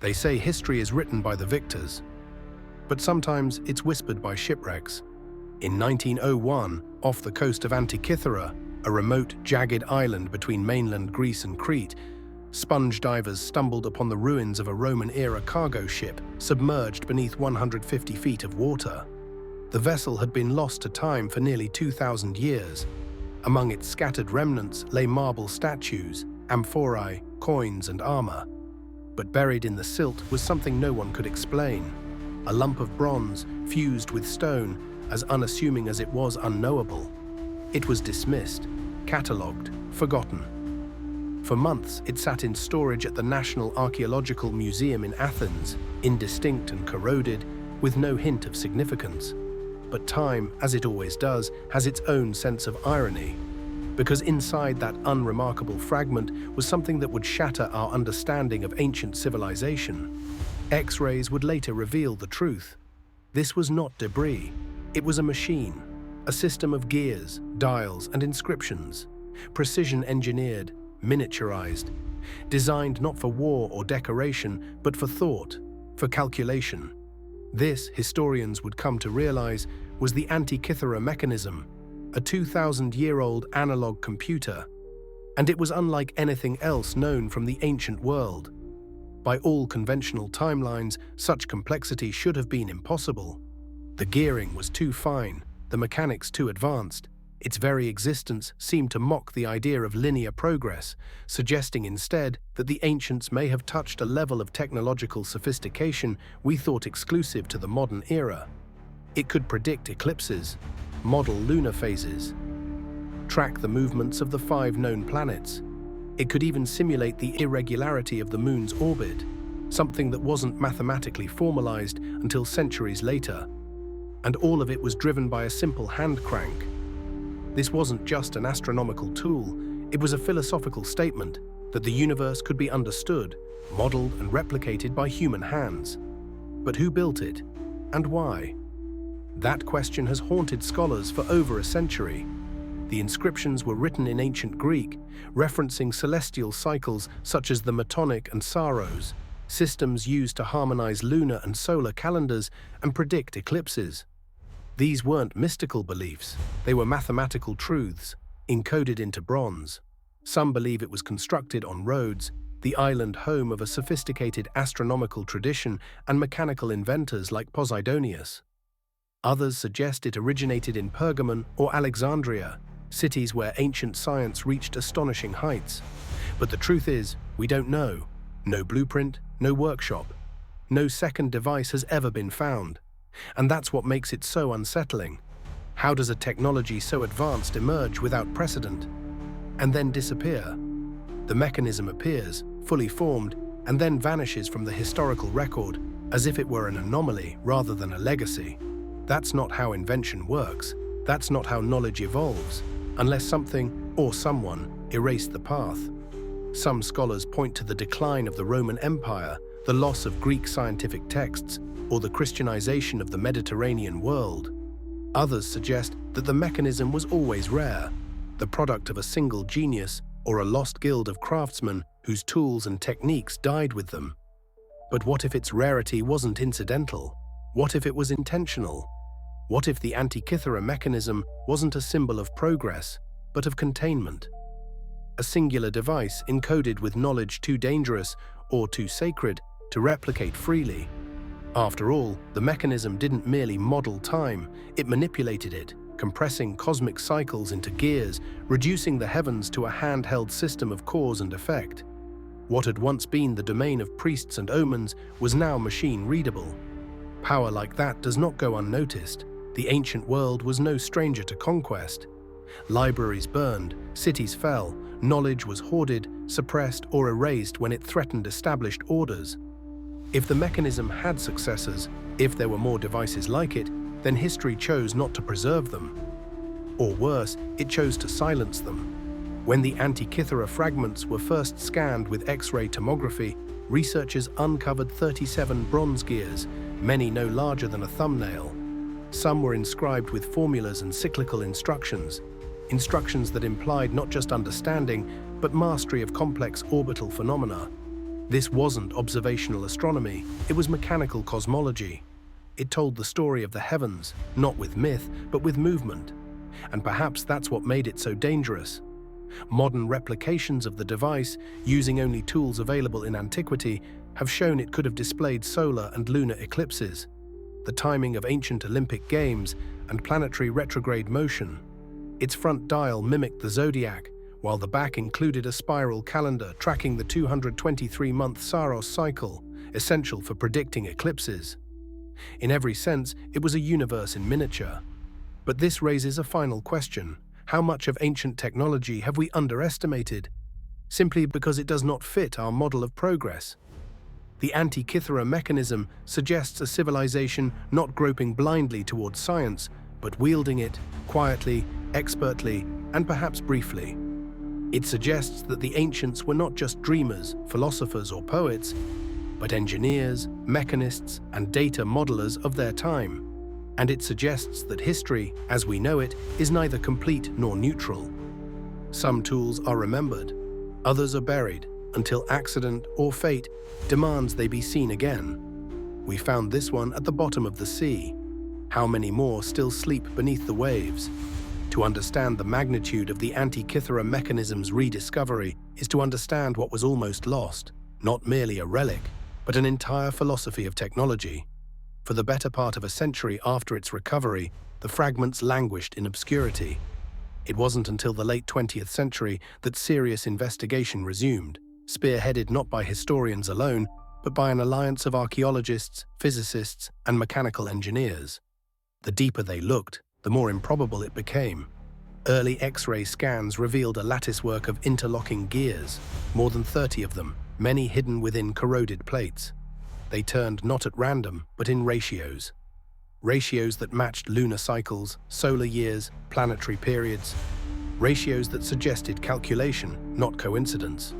They say history is written by the victors, but sometimes it's whispered by shipwrecks. In 1901, off the coast of Antikythera, a remote, jagged island between mainland Greece and Crete, sponge divers stumbled upon the ruins of a Roman-era cargo ship submerged beneath 150 feet of water. The vessel had been lost to time for nearly 2,000 years. Among its scattered remnants lay marble statues, amphorae, coins, and armor. But buried in the silt was something no one could explain. A lump of bronze, fused with stone, as unassuming as it was unknowable. It was dismissed, catalogued, forgotten. For months, it sat in storage at the National Archaeological Museum in Athens, indistinct and corroded, with no hint of significance. But time, as it always does, has its own sense of irony, because inside that unremarkable fragment was something that would shatter our understanding of ancient civilization. X-rays would later reveal the truth. This was not debris. It was a machine, a system of gears, dials, and inscriptions, precision-engineered, miniaturized, designed not for war or decoration, but for thought, for calculation. This, historians would come to realize, was the Antikythera Mechanism, a 2,000-year-old analog computer, and it was unlike anything else known from the ancient world. By all conventional timelines, such complexity should have been impossible. The gearing was too fine, the mechanics too advanced. Its very existence seemed to mock the idea of linear progress, suggesting instead that the ancients may have touched a level of technological sophistication we thought exclusive to the modern era. It could predict eclipses, model lunar phases, track the movements of the 5 known planets. It could even simulate the irregularity of the moon's orbit, something that wasn't mathematically formalized until centuries later. And all of it was driven by a simple hand crank. This wasn't just an astronomical tool, it was a philosophical statement that the universe could be understood, modeled and replicated by human hands. But who built it, and why? That question has haunted scholars for over a century. The inscriptions were written in ancient Greek, referencing celestial cycles such as the Metonic and Saros, systems used to harmonize lunar and solar calendars and predict eclipses. These weren't mystical beliefs, they were mathematical truths, encoded into bronze. Some believe it was constructed on Rhodes, the island home of a sophisticated astronomical tradition and mechanical inventors like Posidonius. Others suggest it originated in Pergamon or Alexandria, cities where ancient science reached astonishing heights. But the truth is, we don't know. No blueprint, no workshop. No second device has ever been found. And that's what makes it so unsettling. How does a technology so advanced emerge without precedent, and then disappear? The mechanism appears, fully formed, and then vanishes from the historical record, as if it were an anomaly rather than a legacy. That's not how invention works. That's not how knowledge evolves, unless something or someone erased the path. Some scholars point to the decline of the Roman Empire, the loss of Greek scientific texts, or the Christianization of the Mediterranean world. Others suggest that the mechanism was always rare, the product of a single genius or a lost guild of craftsmen whose tools and techniques died with them. But what if its rarity wasn't incidental? What if it was intentional? What if the Antikythera mechanism wasn't a symbol of progress, but of containment? A singular device encoded with knowledge too dangerous or too sacred to replicate freely. After all, the mechanism didn't merely model time, it manipulated it, compressing cosmic cycles into gears, reducing the heavens to a handheld system of cause and effect. What had once been the domain of priests and omens was now machine-readable. Power like that does not go unnoticed. The ancient world was no stranger to conquest. Libraries burned, cities fell, knowledge was hoarded, suppressed, or erased when it threatened established orders. If the mechanism had successors, if there were more devices like it, then history chose not to preserve them. Or worse, it chose to silence them. When the Antikythera fragments were first scanned with X-ray tomography, researchers uncovered 37 bronze gears, many no larger than a thumbnail. Some were inscribed with formulas and cyclical instructions that implied not just understanding, but mastery of complex orbital phenomena. This wasn't observational astronomy, it was mechanical cosmology. It told the story of the heavens, not with myth, but with movement. And perhaps that's what made it so dangerous. Modern replications of the device, using only tools available in antiquity, have shown it could have displayed solar and lunar eclipses, the timing of ancient Olympic games, and planetary retrograde motion. Its front dial mimicked the zodiac, while the back included a spiral calendar tracking the 223-month Saros cycle, essential for predicting eclipses. In every sense, it was a universe in miniature. But this raises a final question. How much of ancient technology have we underestimated, simply because it does not fit our model of progress? The Antikythera Mechanism suggests a civilization not groping blindly towards science, but wielding it quietly, expertly, and perhaps briefly. It suggests that the ancients were not just dreamers, philosophers, or poets, but engineers, mechanists, and data modelers of their time. And it suggests that history, as we know it, is neither complete nor neutral. Some tools are remembered, others are buried, until accident or fate demands they be seen again. We found this one at the bottom of the sea. How many more still sleep beneath the waves? To understand the magnitude of the Antikythera Mechanism's rediscovery is to understand what was almost lost, not merely a relic, but an entire philosophy of technology. For the better part of a century after its recovery, the fragments languished in obscurity. It wasn't until the late 20th century that serious investigation resumed, spearheaded not by historians alone, but by an alliance of archaeologists, physicists, and mechanical engineers. The deeper they looked, the more improbable it became. Early X-ray scans revealed a latticework of interlocking gears, more than 30 of them, many hidden within corroded plates. They turned not at random, but in ratios. Ratios that matched lunar cycles, solar years, planetary periods. Ratios that suggested calculation, not coincidence.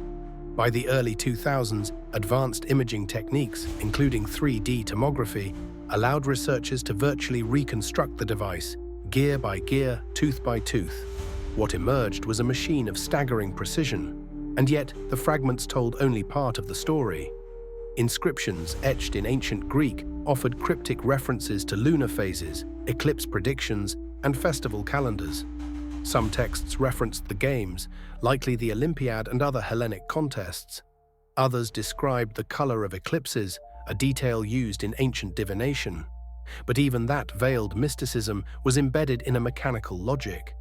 By the early 2000s, advanced imaging techniques, including 3D tomography, allowed researchers to virtually reconstruct the device, gear by gear, tooth by tooth. What emerged was a machine of staggering precision, and yet the fragments told only part of the story. Inscriptions etched in ancient Greek offered cryptic references to lunar phases, eclipse predictions, and festival calendars. Some texts referenced the games, likely the Olympiad and other Hellenic contests. Others described the color of eclipses, a detail used in ancient divination. But even that veiled mysticism was embedded in a mechanical logic.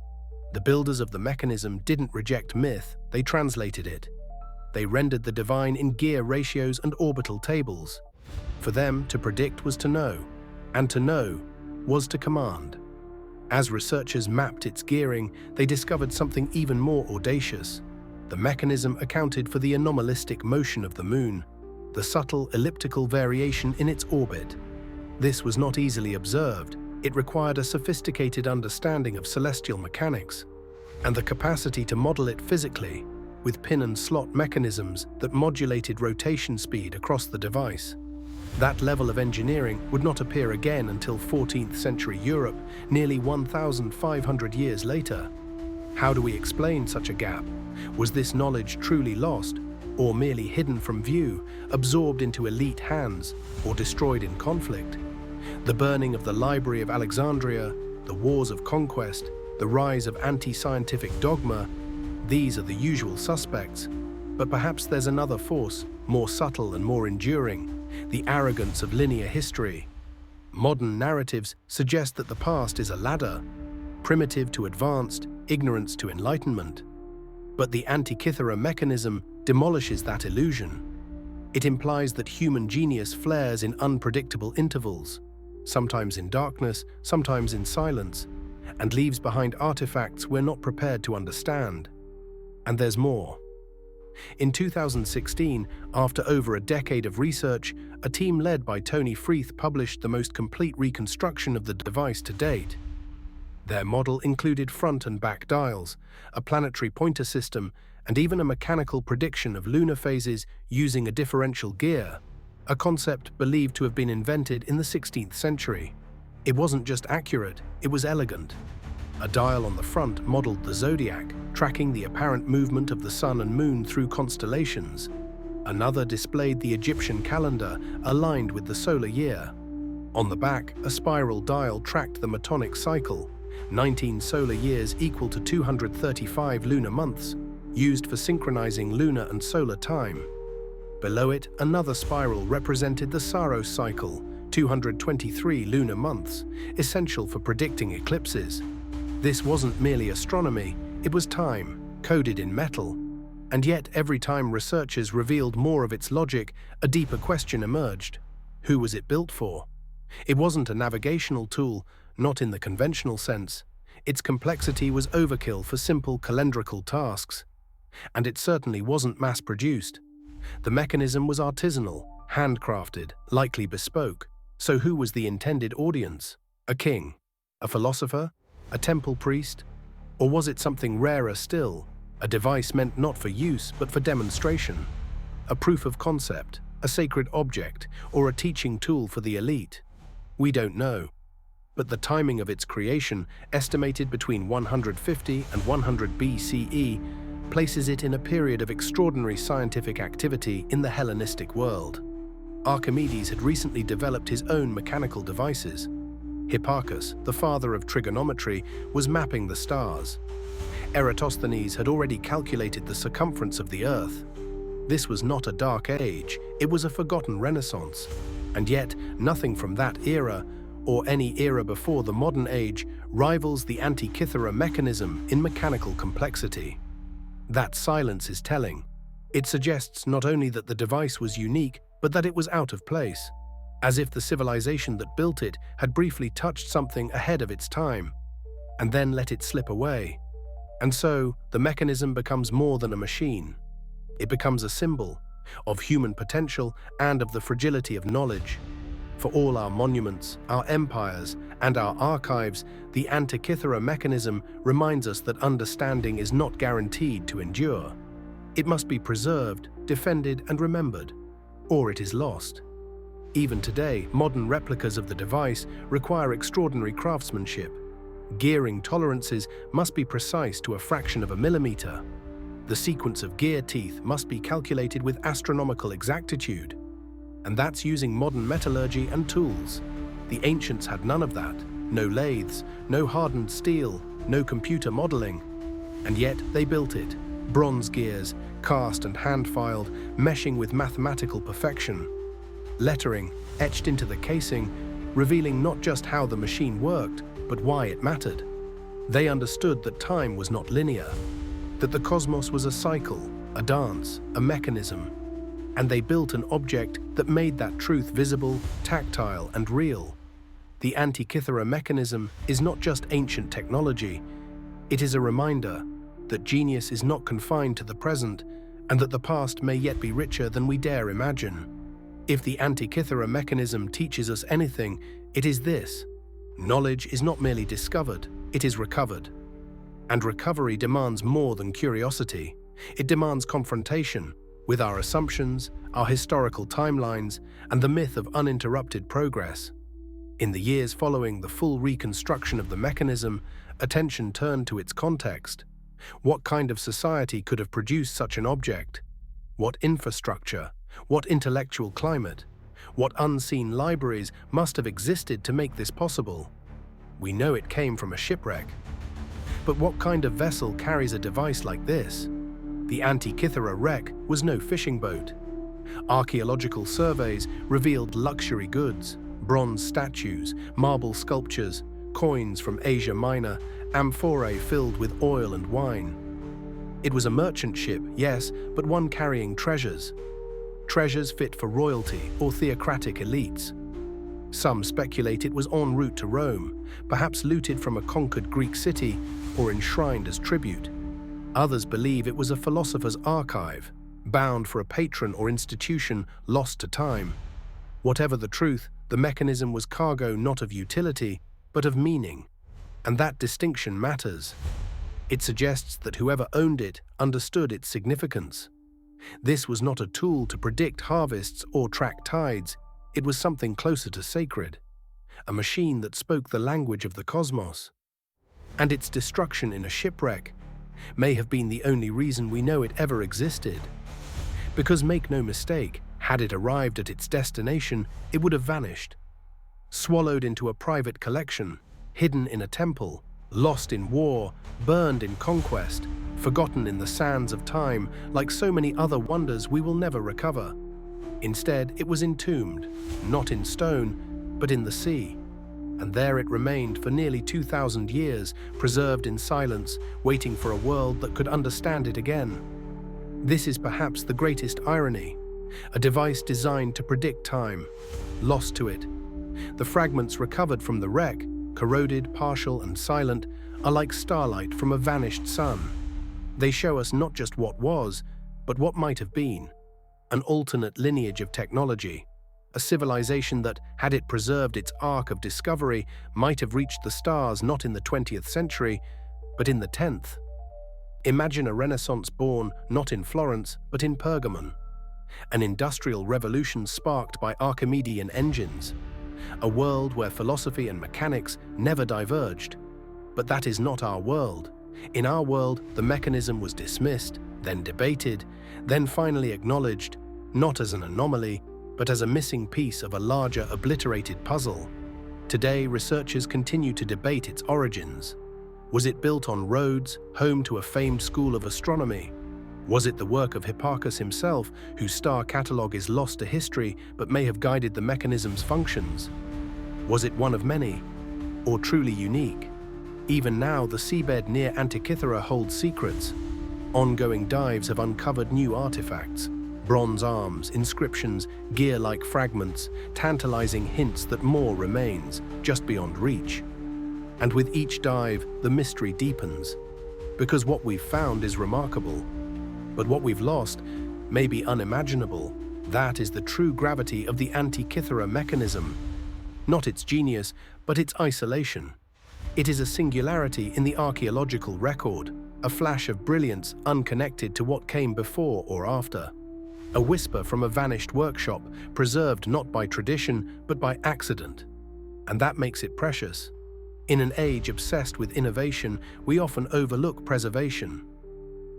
The builders of the mechanism didn't reject myth, they translated it. They rendered the divine in gear ratios and orbital tables. For them, to predict was to know, and to know was to command. As researchers mapped its gearing, they discovered something even more audacious. The mechanism accounted for the anomalistic motion of the moon, the subtle elliptical variation in its orbit. This was not easily observed. It required a sophisticated understanding of celestial mechanics and the capacity to model it physically, with pin and slot mechanisms that modulated rotation speed across the device. That level of engineering would not appear again until 14th century Europe, nearly 1,500 years later. How do we explain such a gap? Was this knowledge truly lost, or merely hidden from view, absorbed into elite hands, or destroyed in conflict? The burning of the Library of Alexandria, the wars of conquest, the rise of anti-scientific dogma, these are the usual suspects. But perhaps there's another force, more subtle and more enduring, the arrogance of linear history. Modern narratives suggest that the past is a ladder, primitive to advanced, ignorance to enlightenment. But the Antikythera Mechanism demolishes that illusion. It implies that human genius flares in unpredictable intervals, sometimes in darkness, sometimes in silence, and leaves behind artifacts we're not prepared to understand. And there's more. In 2016, after over a decade of research, a team led by Tony Freeth published the most complete reconstruction of the device to date. Their model included front and back dials, a planetary pointer system, and even a mechanical prediction of lunar phases using a differential gear, a concept believed to have been invented in the 16th century. It wasn't just accurate, it was elegant. A dial on the front modeled the zodiac, tracking the apparent movement of the sun and moon through constellations. Another displayed the Egyptian calendar aligned with the solar year. On the back, a spiral dial tracked the Metonic cycle, 19 solar years equal to 235 lunar months, used for synchronizing lunar and solar time. Below it, another spiral represented the Saros cycle, 223 lunar months, essential for predicting eclipses. This wasn't merely astronomy, it was time, coded in metal. And yet, every time researchers revealed more of its logic, a deeper question emerged. Who was it built for? It wasn't a navigational tool, not in the conventional sense. Its complexity was overkill for simple calendrical tasks. And it certainly wasn't mass-produced. The mechanism was artisanal, handcrafted, likely bespoke. So who was the intended audience? A king? A philosopher? A temple priest? Or was it something rarer still, a device meant not for use but for demonstration? A proof of concept, a sacred object, or a teaching tool for the elite? We don't know. But the timing of its creation, estimated between 150 and 100 BCE, places it in a period of extraordinary scientific activity in the Hellenistic world. Archimedes had recently developed his own mechanical devices. Hipparchus, the father of trigonometry, was mapping the stars. Eratosthenes had already calculated the circumference of the Earth. This was not a dark age, it was a forgotten renaissance. And yet, nothing from that era, or any era before the modern age, rivals the Antikythera mechanism in mechanical complexity. That silence is telling. It suggests not only that the device was unique, but that it was out of place, as if the civilization that built it had briefly touched something ahead of its time, and then let it slip away. And so, the mechanism becomes more than a machine. It becomes a symbol of human potential and of the fragility of knowledge. For all our monuments, our empires, and our archives, the Antikythera mechanism reminds us that understanding is not guaranteed to endure. It must be preserved, defended, and remembered, or it is lost. Even today, modern replicas of the device require extraordinary craftsmanship. Gearing tolerances must be precise to a fraction of a millimeter. The sequence of gear teeth must be calculated with astronomical exactitude. And that's using modern metallurgy and tools. The ancients had none of that. No lathes, no hardened steel, no computer modeling. And yet they built it. Bronze gears, cast and hand-filed, meshing with mathematical perfection. Lettering, etched into the casing, revealing not just how the machine worked, but why it mattered. They understood that time was not linear, that the cosmos was a cycle, a dance, a mechanism. And they built an object that made that truth visible, tactile, and real. The Antikythera mechanism is not just ancient technology, it is a reminder that genius is not confined to the present and that the past may yet be richer than we dare imagine. If the Antikythera mechanism teaches us anything, it is this: knowledge is not merely discovered, it is recovered. And recovery demands more than curiosity. It demands confrontation with our assumptions, our historical timelines, and the myth of uninterrupted progress. In the years following the full reconstruction of the mechanism, attention turned to its context. What kind of society could have produced such an object? What infrastructure? What intellectual climate? What unseen libraries must have existed to make this possible? We know it came from a shipwreck. But what kind of vessel carries a device like this? The Antikythera wreck was no fishing boat. Archaeological surveys revealed luxury goods, bronze statues, marble sculptures, coins from Asia Minor, amphorae filled with oil and wine. It was a merchant ship, yes, but one carrying treasures. Treasures fit for royalty or theocratic elites. Some speculate it was en route to Rome, perhaps looted from a conquered Greek city or enshrined as tribute. Others believe it was a philosopher's archive, bound for a patron or institution lost to time. Whatever the truth, the mechanism was cargo not of utility, but of meaning. And that distinction matters. It suggests that whoever owned it understood its significance. This was not a tool to predict harvests or track tides. It was something closer to sacred, a machine that spoke the language of the cosmos. And its destruction in a shipwreck may have been the only reason we know it ever existed. Because make no mistake, had it arrived at its destination, it would have vanished. Swallowed into a private collection, hidden in a temple, lost in war, burned in conquest, forgotten in the sands of time, like so many other wonders we will never recover. Instead, it was entombed, not in stone, but in the sea. And there it remained for nearly 2,000 years, preserved in silence, waiting for a world that could understand it again. This is perhaps the greatest irony, a device designed to predict time, lost to it. The fragments recovered from the wreck, corroded, partial, and silent, are like starlight from a vanished sun. They show us not just what was, but what might have been. An alternate lineage of technology, a civilization that, had it preserved its arc of discovery, might have reached the stars not in the 20th century, but in the 10th. Imagine a Renaissance born not in Florence, but in Pergamon. An industrial revolution sparked by Archimedean engines. A world where philosophy and mechanics never diverged. But that is not our world. In our world, the mechanism was dismissed, then debated, then finally acknowledged, not as an anomaly, but as a missing piece of a larger obliterated puzzle. Today, researchers continue to debate its origins. Was it built on Rhodes, home to a famed school of astronomy? Was it the work of Hipparchus himself, whose star catalogue is lost to history but may have guided the mechanism's functions? Was it one of many, or truly unique? Even now, the seabed near Antikythera holds secrets. Ongoing dives have uncovered new artifacts, bronze arms, inscriptions, gear-like fragments, tantalizing hints that more remains, just beyond reach. And with each dive, the mystery deepens. Because what we've found is remarkable, but what we've lost may be unimaginable. That is the true gravity of the Antikythera mechanism. Not its genius, but its isolation. It is a singularity in the archaeological record, a flash of brilliance unconnected to what came before or after. A whisper from a vanished workshop, preserved not by tradition, but by accident. And that makes it precious. In an age obsessed with innovation, we often overlook preservation.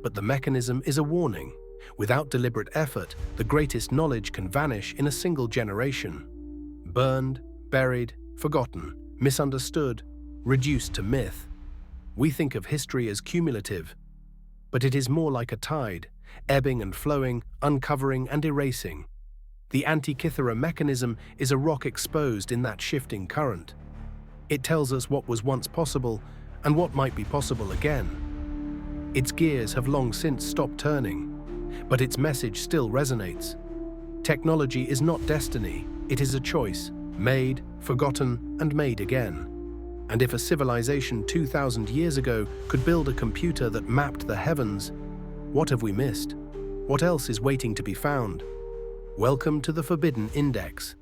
But the mechanism is a warning. Without deliberate effort, the greatest knowledge can vanish in a single generation. Burned, buried, forgotten, misunderstood, reduced to myth. We think of history as cumulative, but it is more like a tide, ebbing and flowing, uncovering and erasing. The Antikythera mechanism is a rock exposed in that shifting current. It tells us what was once possible and what might be possible again. Its gears have long since stopped turning, but its message still resonates. Technology is not destiny, it is a choice, made, forgotten, and made again. And if a civilization 2,000 years ago could build a computer that mapped the heavens, what have we missed? What else is waiting to be found? Welcome to the Forbidden Index.